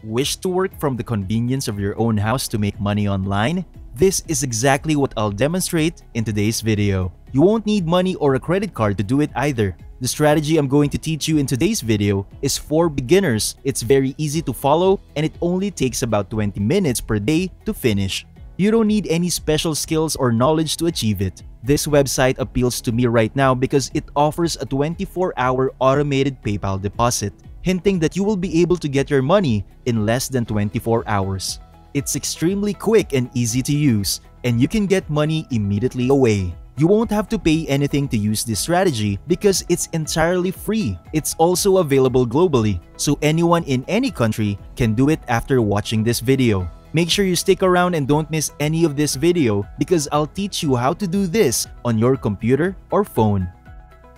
Wish to work from the convenience of your own house to make money online? This is exactly what I'll demonstrate in today's video. You won't need money or a credit card to do it either. The strategy I'm going to teach you in today's video is for beginners. It's very easy to follow and it only takes about 20 minutes per day to finish. You don't need any special skills or knowledge to achieve it. This website appeals to me right now because it offers a 24-hour automated PayPal deposit, hinting that you will be able to get your money in less than 24 hours. It's extremely quick and easy to use, and you can get money immediately away. You won't have to pay anything to use this strategy because it's entirely free. It's also available globally, so anyone in any country can do it after watching this video. Make sure you stick around and don't miss any of this video because I'll teach you how to do this on your computer or phone.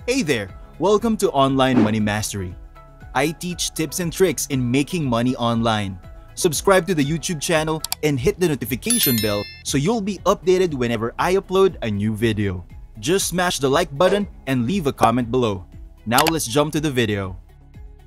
Hey there! Welcome to Online Money Mastery. I teach tips and tricks in making money online. Subscribe to the YouTube channel and hit the notification bell so you'll be updated whenever I upload a new video. Just smash the like button and leave a comment below. Now let's jump to the video.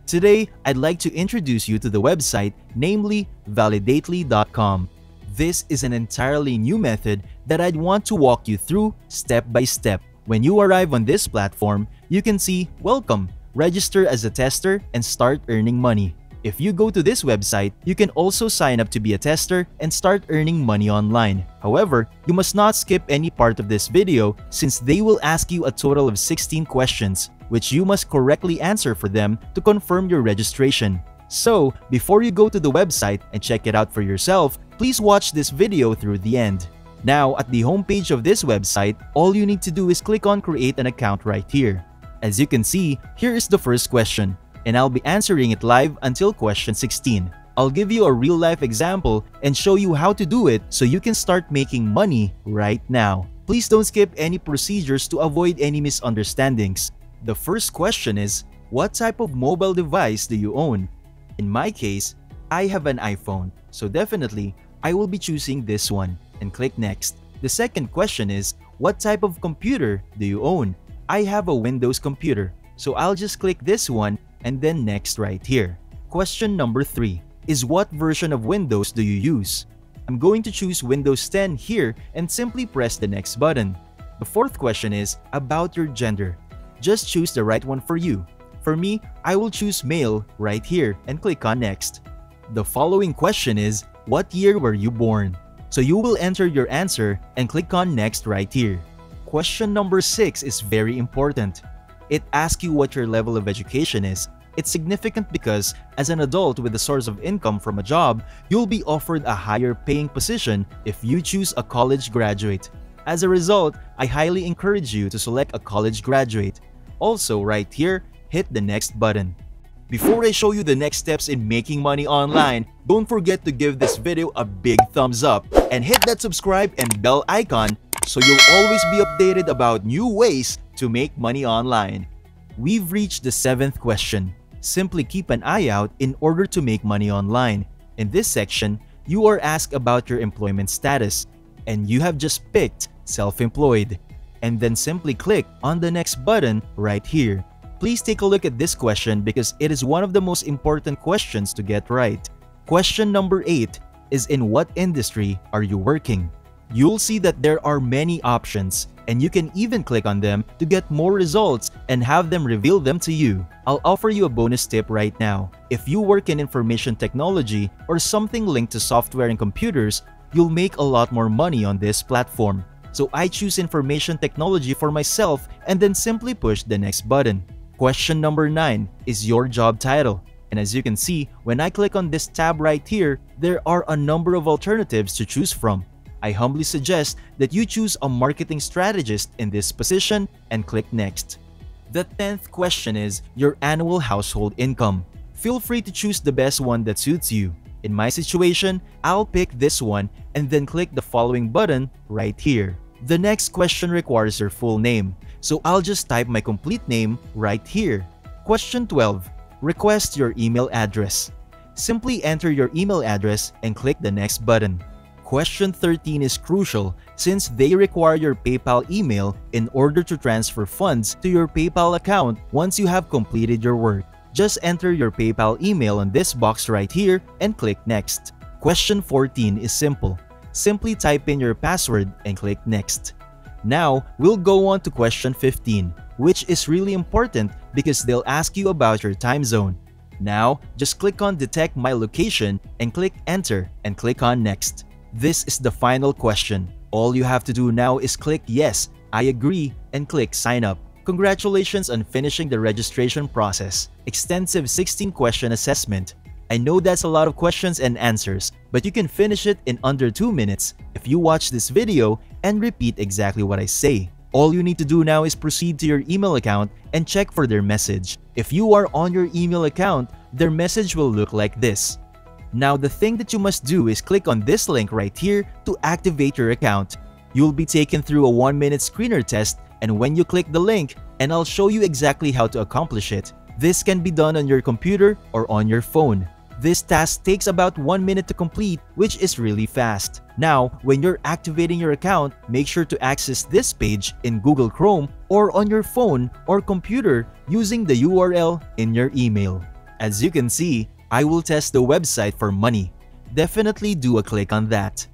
Today, I'd like to introduce you to the website, namely Validately.com. This is an entirely new method that I'd want to walk you through step by step. When you arrive on this platform, you can see Welcome, register as a tester, and start earning money. If you go to this website, you can also sign up to be a tester and start earning money online. However, you must not skip any part of this video since they will ask you a total of 16 questions, which you must correctly answer for them to confirm your registration. So, before you go to the website and check it out for yourself, please watch this video through the end. Now, at the homepage of this website, all you need to do is click on Create an Account right here. As you can see, here is the first question, and I'll be answering it live until question 16. I'll give you a real-life example and show you how to do it so you can start making money right now. Please don't skip any procedures to avoid any misunderstandings. The first question is, what type of mobile device do you own? In my case, I have an iPhone, so definitely I will be choosing this one and click Next. The second question is, what type of computer do you own? I have a Windows computer, so I'll just click this one and then Next right here. Question number 3 is, what version of Windows do you use? I'm going to choose Windows 10 here and simply press the Next button. The fourth question is about your gender. Just choose the right one for you. For me, I will choose male right here and click on Next. The following question is, what year were you born? So you will enter your answer and click on Next right here. Question number 6 is very important. It asks you what your level of education is. It's significant because as an adult with a source of income from a job, you'll be offered a higher paying position if you choose a college graduate. As a result, I highly encourage you to select a college graduate. Also, right here, hit the Next button. Before I show you the next steps in making money online, don't forget to give this video a big thumbs up and hit that subscribe and bell icon so you'll always be updated about new ways to make money online. We've reached the 7th question. Simply keep an eye out in order to make money online. In this section, you are asked about your employment status, and you have just picked self-employed. And then simply click on the Next button right here. Please take a look at this question because it is one of the most important questions to get right. Question number 8 is, in what industry are you working? You'll see that there are many options, and you can even click on them to get more results and have them reveal them to you. I'll offer you a bonus tip right now. If you work in information technology or something linked to software and computers, you'll make a lot more money on this platform. So I choose information technology for myself and then simply push the Next button. Question number 9 is your job title. And as you can see, when I click on this tab right here, there are a number of alternatives to choose from. I humbly suggest that you choose a marketing strategist in this position and click Next. The 10th question is your annual household income. Feel free to choose the best one that suits you. In my situation, I'll pick this one and then click the following button right here. The next question requires your full name, so I'll just type my complete name right here. Question 12. Request your email address. Simply enter your email address and click the Next button. Question 13 is crucial since they require your PayPal email in order to transfer funds to your PayPal account once you have completed your work. Just enter your PayPal email on this box right here and click Next. Question 14 is simple. Simply type in your password and click Next. Now, we'll go on to question 15, which is really important because they'll ask you about your time zone. Now, just click on Detect My Location and click Enter and click on Next. This is the final question. All you have to do now is click Yes, I agree, and click Sign Up. Congratulations on finishing the registration process. Extensive 16-question assessment. I know that's a lot of questions and answers, but you can finish it in under 2 minutes if you watch this video and repeat exactly what I say. All you need to do now is proceed to your email account and check for their message. If you are on your email account, their message will look like this. Now, the thing that you must do is click on this link right here to activate your account. You'll be taken through a 1-minute screener test, and when you click the link, and I'll show you exactly how to accomplish it. This can be done on your computer or on your phone. This task takes about 1 minute to complete, which is really fast. Now, when you're activating your account, make sure to access this page in Google Chrome or on your phone or computer using the URL in your email. As you can see, I will test the website for money. Definitely do a click on that.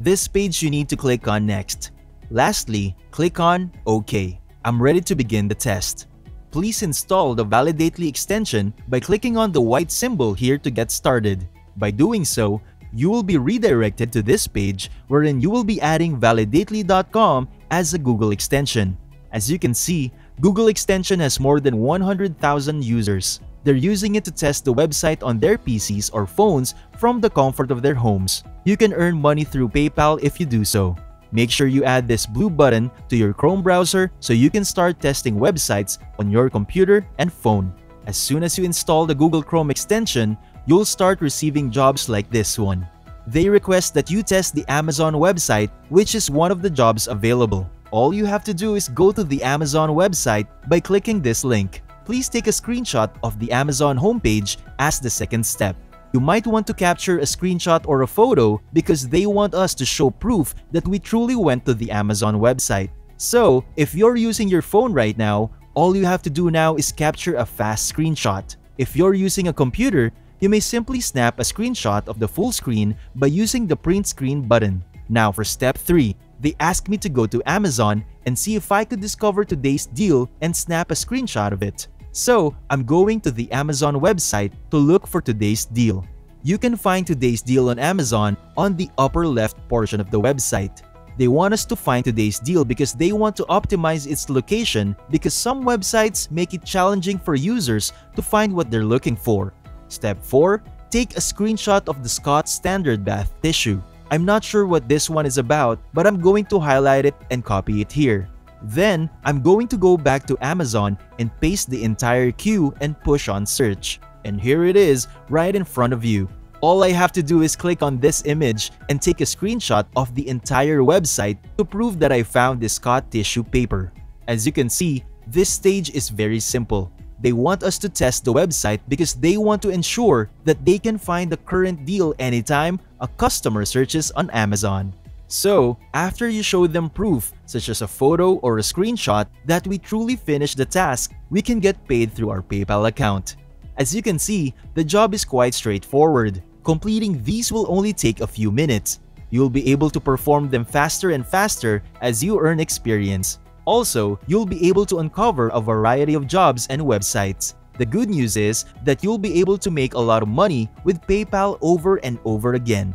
This page you need to click on Next. Lastly, click on OK. I'm ready to begin the test. Please install the Validately extension by clicking on the white symbol here to get started. By doing so, you will be redirected to this page wherein you will be adding validately.com as a Google extension. As you can see, Google extension has more than 100,000 users. They're using it to test the website on their PCs or phones from the comfort of their homes. You can earn money through PayPal if you do so. Make sure you add this blue button to your Chrome browser so you can start testing websites on your computer and phone. As soon as you install the Google Chrome extension, you'll start receiving jobs like this one. They request that you test the Amazon website, which is one of the jobs available. All you have to do is go to the Amazon website by clicking this link. Please take a screenshot of the Amazon homepage as the second step. You might want to capture a screenshot or a photo because they want us to show proof that we truly went to the Amazon website. So, if you're using your phone right now, all you have to do now is capture a fast screenshot. If you're using a computer, you may simply snap a screenshot of the full screen by using the print screen button. Now for step 3, they asked me to go to Amazon and see if I could discover today's deal and snap a screenshot of it. So, I'm going to the Amazon website to look for today's deal. You can find today's deal on Amazon on the upper left portion of the website. They want us to find today's deal because they want to optimize its location because some websites make it challenging for users to find what they're looking for. Step 4. Take a screenshot of the Scott Standard Bath Tissue. I'm not sure what this one is about, but I'm going to highlight it and copy it here. Then, I'm going to go back to Amazon and paste the entire queue and push on search. And here it is, right in front of you. All I have to do is click on this image and take a screenshot of the entire website to prove that I found this Scott tissue paper. As you can see, this stage is very simple. They want us to test the website because they want to ensure that they can find the current deal anytime a customer searches on Amazon. So, after you show them proof, such as a photo or a screenshot, that we truly finished the task, we can get paid through our PayPal account. As you can see, the job is quite straightforward. Completing these will only take a few minutes. You'll be able to perform them faster and faster as you earn experience. Also, you'll be able to uncover a variety of jobs and websites. The good news is that you'll be able to make a lot of money with PayPal over and over again.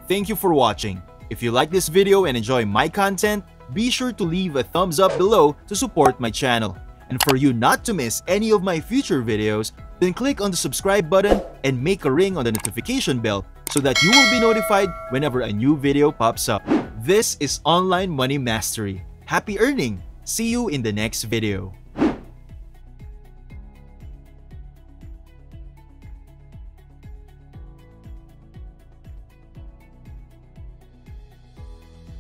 Thank you for watching. If you like this video and enjoy my content, be sure to leave a thumbs up below to support my channel. And for you not to miss any of my future videos, then click on the subscribe button and make a ring on the notification bell so that you will be notified whenever a new video pops up. This is Online Money Mastery. Happy earning! See you in the next video.